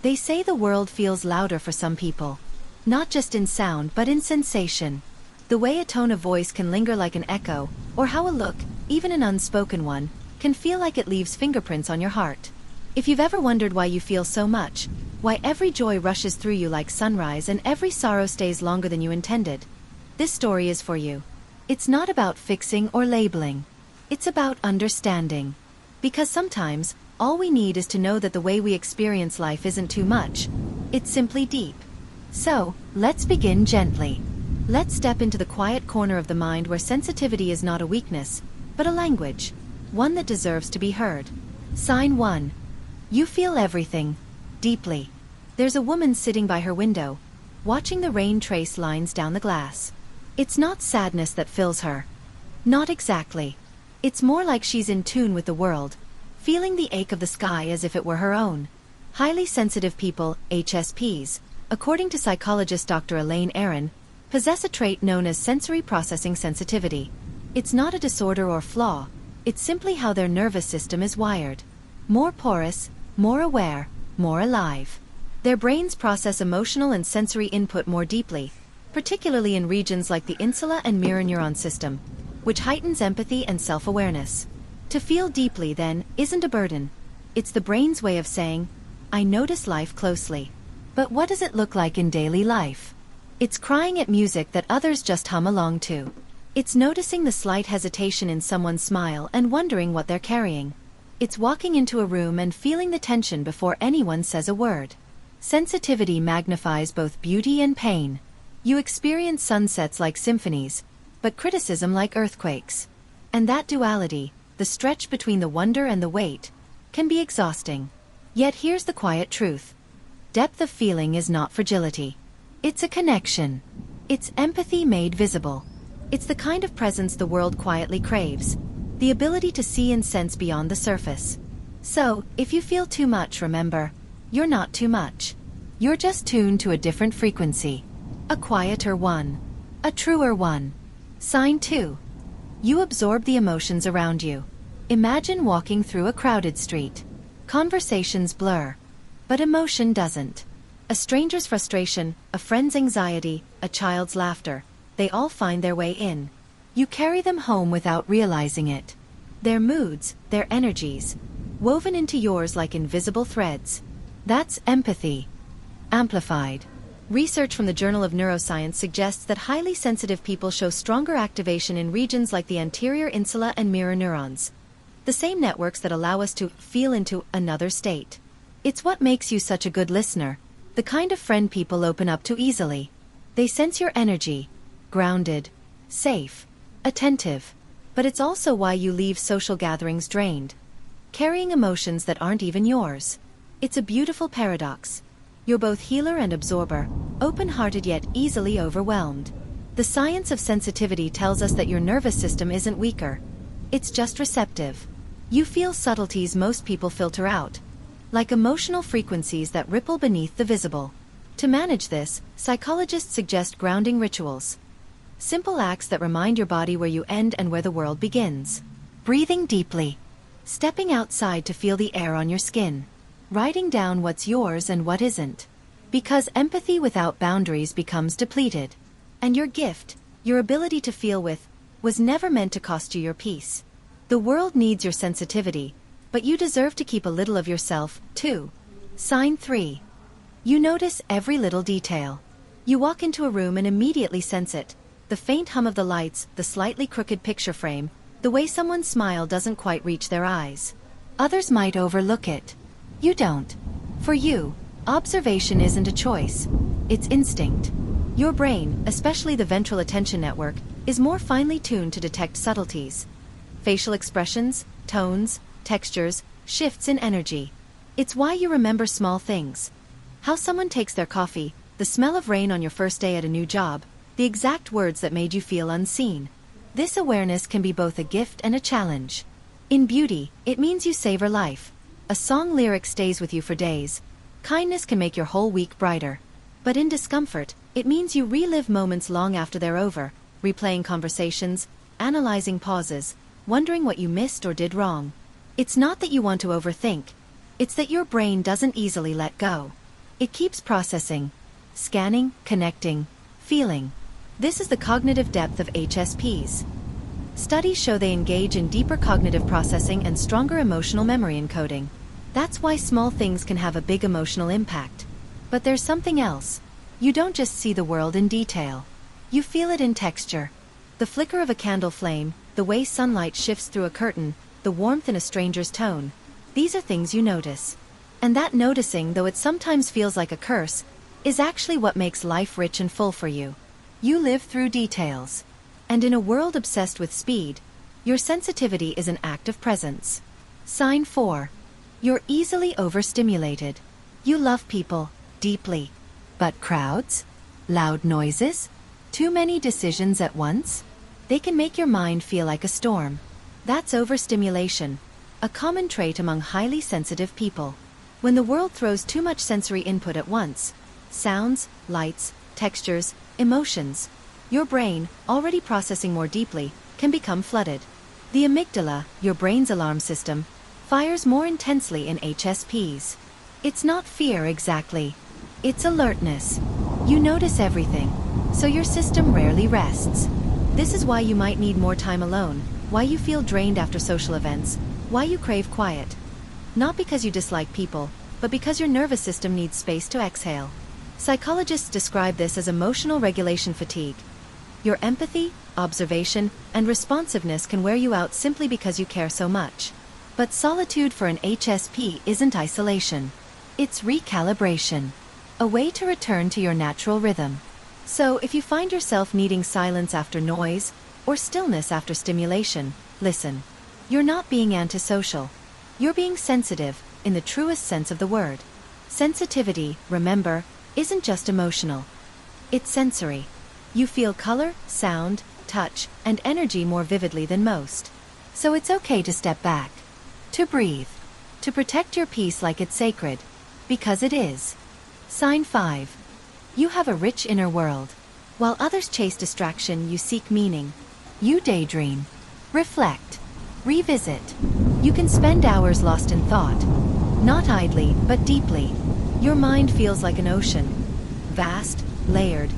They say the world feels louder for some people. Not just in sound but in sensation. The way a tone of voice can linger like an echo, or how a look, even an unspoken one, can feel like it leaves fingerprints on your heart. If you've ever wondered why you feel so much, why every joy rushes through you like sunrise and every sorrow stays longer than you intended, this story is for you. It's not about fixing or labeling. It's about understanding. Because sometimes, all we need is to know that the way we experience life isn't too much. It's simply deep. So, let's begin gently. Let's step into the quiet corner of the mind where sensitivity is not a weakness, but a language. One that deserves to be heard. Sign 1. You feel everything. Deeply. There's a woman sitting by her window, watching the rain trace lines down the glass. It's not sadness that fills her. Not exactly. It's more like she's in tune with the world, feeling the ache of the sky as if it were her own. Highly sensitive people, HSPs, according to psychologist Dr. Elaine Aron, possess a trait known as sensory processing sensitivity. It's not a disorder or flaw, it's simply how their nervous system is wired. More porous, more aware, more alive. Their brains process emotional and sensory input more deeply, particularly in regions like the insula and mirror neuron system, which heightens empathy and self-awareness. To feel deeply, then, isn't a burden. It's the brain's way of saying, I notice life closely. But what does it look like in daily life? It's crying at music that others just hum along to. It's noticing the slight hesitation in someone's smile and wondering what they're carrying. It's walking into a room and feeling the tension before anyone says a word. Sensitivity magnifies both beauty and pain. You experience sunsets like symphonies, but criticism like earthquakes. And that duality, the stretch between the wonder and the weight, can be exhausting. Yet here's the quiet truth. Depth of feeling is not fragility. It's a connection. It's empathy made visible. It's the kind of presence the world quietly craves. The ability to see and sense beyond the surface. So, if you feel too much, remember, you're not too much. You're just tuned to a different frequency. A quieter one. A truer one. Sign 2. You absorb the emotions around you. Imagine walking through a crowded street. Conversations blur. But emotion doesn't. A stranger's frustration, a friend's anxiety, a child's laughter, they all find their way in. You carry them home without realizing it. Their moods, their energies, woven into yours like invisible threads. That's empathy. Amplified. Research from the Journal of Neuroscience suggests that highly sensitive people show stronger activation in regions like the anterior insula and mirror neurons. The same networks that allow us to feel into another state. It's what makes you such a good listener. The kind of friend people open up to easily. They sense your energy. Grounded. Safe. Attentive. But it's also why you leave social gatherings drained. Carrying emotions that aren't even yours. It's a beautiful paradox. You're both healer and absorber, open-hearted yet easily overwhelmed. The science of sensitivity tells us that your nervous system isn't weaker. It's just receptive. You feel subtleties most people filter out. Like emotional frequencies that ripple beneath the visible. To manage this, psychologists suggest grounding rituals. Simple acts that remind your body where you end and where the world begins. Breathing deeply. Stepping outside to feel the air on your skin. Writing down what's yours and what isn't. Because empathy without boundaries becomes depleted. And your gift, your ability to feel with, was never meant to cost you your peace. The world needs your sensitivity, but you deserve to keep a little of yourself, too. Sign 3. You notice every little detail. You walk into a room and immediately sense it. The faint hum of the lights, the slightly crooked picture frame, the way someone's smile doesn't quite reach their eyes. Others might overlook it. You don't. For you, observation isn't a choice. It's instinct. Your brain, especially the ventral attention network, is more finely tuned to detect subtleties. Facial expressions, tones, textures, shifts in energy. It's why you remember small things. How someone takes their coffee, the smell of rain on your first day at a new job, the exact words that made you feel unseen. This awareness can be both a gift and a challenge. In beauty, it means you savor life. A song lyric stays with you for days. Kindness can make your whole week brighter. But in discomfort, it means you relive moments long after they're over, replaying conversations, analyzing pauses, wondering what you missed or did wrong. It's not that you want to overthink. It's that your brain doesn't easily let go. It keeps processing, scanning, connecting, feeling. This is the cognitive depth of HSPs. Studies show they engage in deeper cognitive processing and stronger emotional memory encoding. That's why small things can have a big emotional impact. But there's something else. You don't just see the world in detail. You feel it in texture. The flicker of a candle flame, the way sunlight shifts through a curtain, the warmth in a stranger's tone. These are things you notice. And that noticing, though it sometimes feels like a curse, is actually what makes life rich and full for you. You live through details. And in a world obsessed with speed, your sensitivity is an act of presence. Sign 4. You're easily overstimulated. You love people, deeply. But crowds? Loud noises? Too many decisions at once? They can make your mind feel like a storm. That's overstimulation, a common trait among highly sensitive people. When the world throws too much sensory input at once, sounds, lights, textures, emotions, your brain, already processing more deeply, can become flooded. The amygdala, your brain's alarm system, fires more intensely in HSPs. It's not fear exactly. It's alertness. You notice everything, so your system rarely rests. This is why you might need more time alone, why you feel drained after social events, why you crave quiet. Not because you dislike people, but because your nervous system needs space to exhale. Psychologists describe this as emotional regulation fatigue. Your empathy, observation, and responsiveness can wear you out simply because you care so much. But solitude for an HSP isn't isolation. It's recalibration. A way to return to your natural rhythm. So if you find yourself needing silence after noise, or stillness after stimulation, listen. You're not being antisocial. You're being sensitive, in the truest sense of the word. Sensitivity, remember, isn't just emotional. It's sensory. You feel color, sound, touch, and energy more vividly than most. So it's okay to step back. To breathe. To protect your peace like it's sacred. Because it is. Sign 5. You have a rich inner world. While others chase distraction, you seek meaning. You daydream. Reflect. Revisit. You can spend hours lost in thought. Not idly, but deeply. Your mind feels like an ocean. Vast, layered,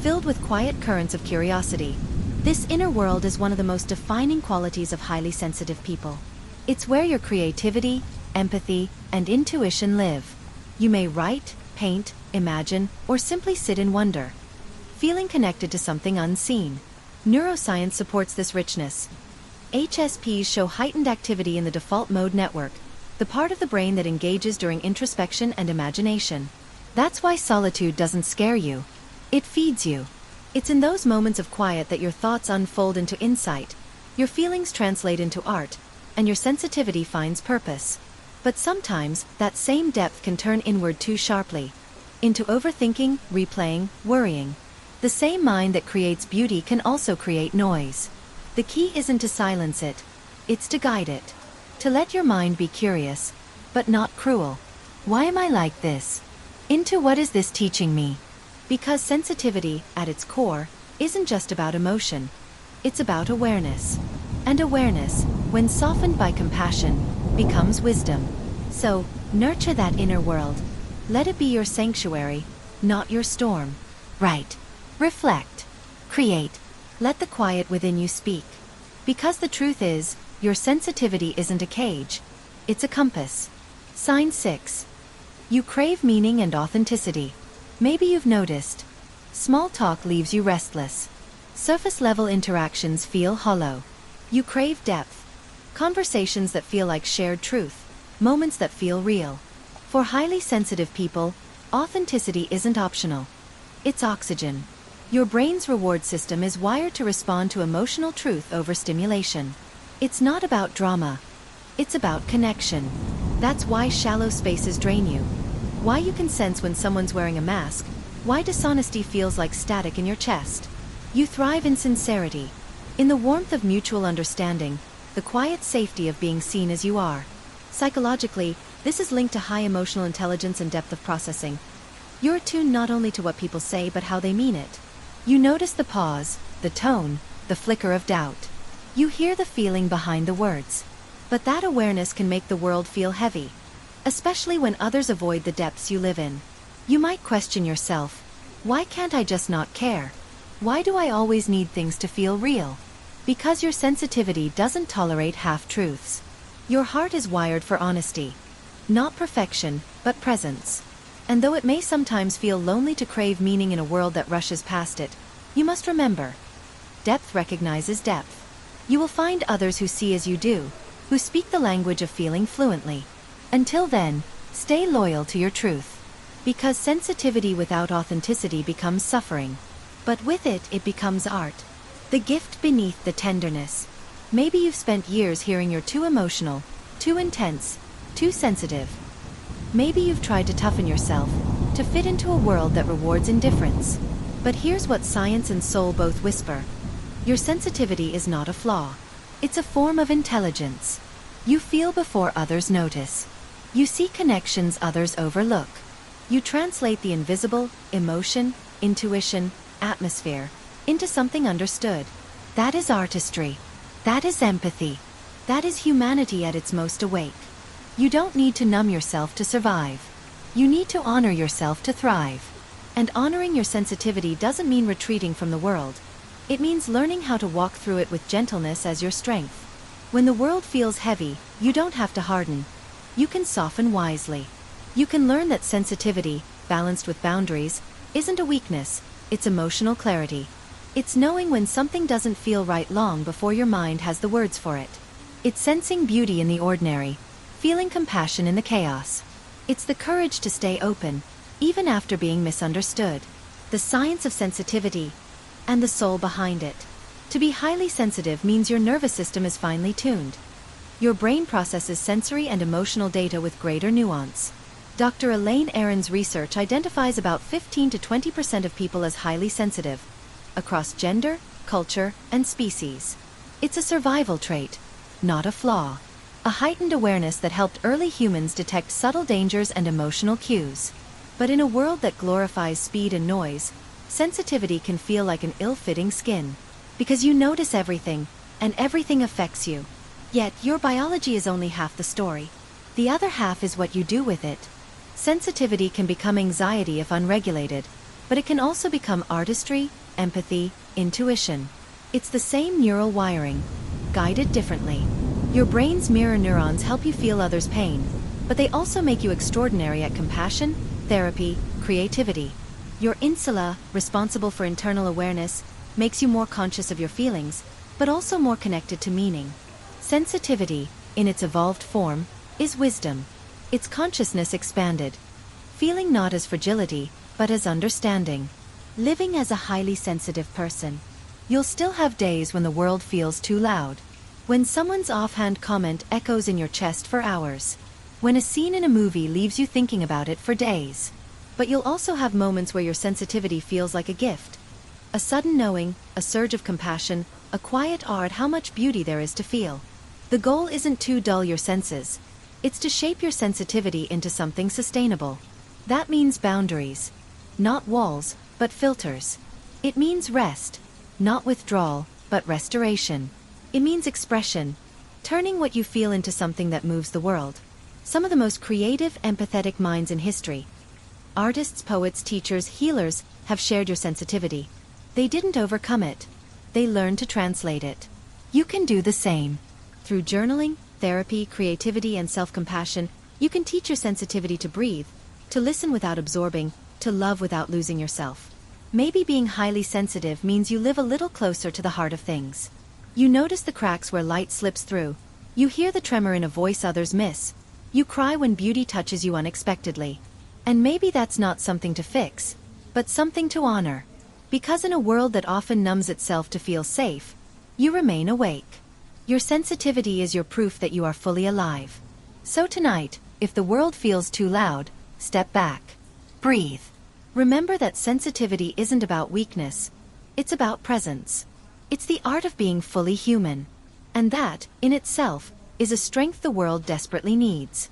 filled with quiet currents of curiosity. This inner world is one of the most defining qualities of highly sensitive people. It's where your creativity, empathy, and intuition live. You may write, paint, imagine, or simply sit in wonder, feeling connected to something unseen. Neuroscience supports this richness. HSPs show heightened activity in the default mode network, the part of the brain that engages during introspection and imagination. That's why solitude doesn't scare you. It feeds you. It's in those moments of quiet that your thoughts unfold into insight, your feelings translate into art, and your sensitivity finds purpose. But sometimes, that same depth can turn inward too sharply. Into overthinking, replaying, worrying. The same mind that creates beauty can also create noise. The key isn't to silence it. It's to guide it. To let your mind be curious, but not cruel. Why am I like this? Into what is this teaching me? Because sensitivity, at its core, isn't just about emotion. It's about awareness. And awareness, when softened by compassion, becomes wisdom. So, nurture that inner world. Let it be your sanctuary, not your storm. Write. Reflect. Create. Let the quiet within you speak. Because the truth is, your sensitivity isn't a cage. It's a compass. Sign 6. You crave meaning and authenticity. Maybe you've noticed. Small talk leaves you restless. Surface-level interactions feel hollow. You crave depth. Conversations that feel like shared truth. Moments that feel real. For highly sensitive people, authenticity isn't optional. It's oxygen. Your brain's reward system is wired to respond to emotional truth over stimulation. It's not about drama. It's about connection. That's why shallow spaces drain you. Why you can sense when someone's wearing a mask. Why dishonesty feels like static in your chest. You thrive in sincerity. In the warmth of mutual understanding. The quiet safety of being seen as you are. Psychologically, this is linked to high emotional intelligence and depth of processing. You're attuned not only to what people say but how they mean it. You notice the pause, the tone, the flicker of doubt. You hear the feeling behind the words. But that awareness can make the world feel heavy. Especially when others avoid the depths you live in. You might question yourself. Why can't I just not care? Why do I always need things to feel real? Because your sensitivity doesn't tolerate half-truths. Your heart is wired for honesty. Not perfection, but presence. And though it may sometimes feel lonely to crave meaning in a world that rushes past it, you must remember, depth recognizes depth. You will find others who see as you do, who speak the language of feeling fluently. Until then, stay loyal to your truth. Because sensitivity without authenticity becomes suffering. But with it, it becomes art. The gift beneath the tenderness. Maybe you've spent years hearing you're too emotional, too intense, too sensitive. Maybe you've tried to toughen yourself, to fit into a world that rewards indifference. But here's what science and soul both whisper. Your sensitivity is not a flaw. It's a form of intelligence. You feel before others notice. You see connections others overlook. You translate the invisible, emotion, intuition, atmosphere, into something understood. That is artistry. That is empathy. That is humanity at its most awake. You don't need to numb yourself to survive. You need to honor yourself to thrive. And honoring your sensitivity doesn't mean retreating from the world. It means learning how to walk through it with gentleness as your strength. When the world feels heavy, you don't have to harden. You can soften wisely. You can learn that sensitivity, balanced with boundaries, isn't a weakness, it's emotional clarity. It's knowing when something doesn't feel right long before your mind has the words for it. It's sensing beauty in the ordinary, feeling compassion in the chaos. It's the courage to stay open, even after being misunderstood. The science of sensitivity, and the soul behind it. To be highly sensitive means your nervous system is finely tuned. Your brain processes sensory and emotional data with greater nuance. Dr. Elaine Aron's research identifies about 15 to 20% of people as highly sensitive, across gender, culture, and species. It's a survival trait, not a flaw. A heightened awareness that helped early humans detect subtle dangers and emotional cues. But in a world that glorifies speed and noise, sensitivity can feel like an ill-fitting skin. Because you notice everything, and everything affects you. Yet, your biology is only half the story. The other half is what you do with it. Sensitivity can become anxiety if unregulated, but it can also become artistry, empathy, intuition. It's the same neural wiring, guided differently. Your brain's mirror neurons help you feel others' pain, but they also make you extraordinary at compassion, therapy, creativity. Your insula, responsible for internal awareness, makes you more conscious of your feelings, but also more connected to meaning. Sensitivity, in its evolved form, is wisdom. It's consciousness expanded. Feeling not as fragility, but as understanding. Living as a highly sensitive person. You'll still have days when the world feels too loud. When someone's offhand comment echoes in your chest for hours. When a scene in a movie leaves you thinking about it for days. But you'll also have moments where your sensitivity feels like a gift. A sudden knowing, a surge of compassion, a quiet awe at how much beauty there is to feel. The goal isn't to dull your senses. It's to shape your sensitivity into something sustainable. That means boundaries. Not walls, but filters. It means rest. Not withdrawal, but restoration. It means expression. Turning what you feel into something that moves the world. Some of the most creative, empathetic minds in history. Artists, poets, teachers, healers have shared your sensitivity. They didn't overcome it. They learned to translate it. You can do the same. Through journaling, therapy, creativity, and self-compassion, you can teach your sensitivity to breathe, to listen without absorbing, to love without losing yourself. Maybe being highly sensitive means you live a little closer to the heart of things. You notice the cracks where light slips through. You hear the tremor in a voice others miss. You cry when beauty touches you unexpectedly. And maybe that's not something to fix, but something to honor. Because in a world that often numbs itself to feel safe, you remain awake. Your sensitivity is your proof that you are fully alive. So tonight, if the world feels too loud, step back. Breathe. Remember that sensitivity isn't about weakness. It's about presence. It's the art of being fully human. And that, in itself, is a strength the world desperately needs.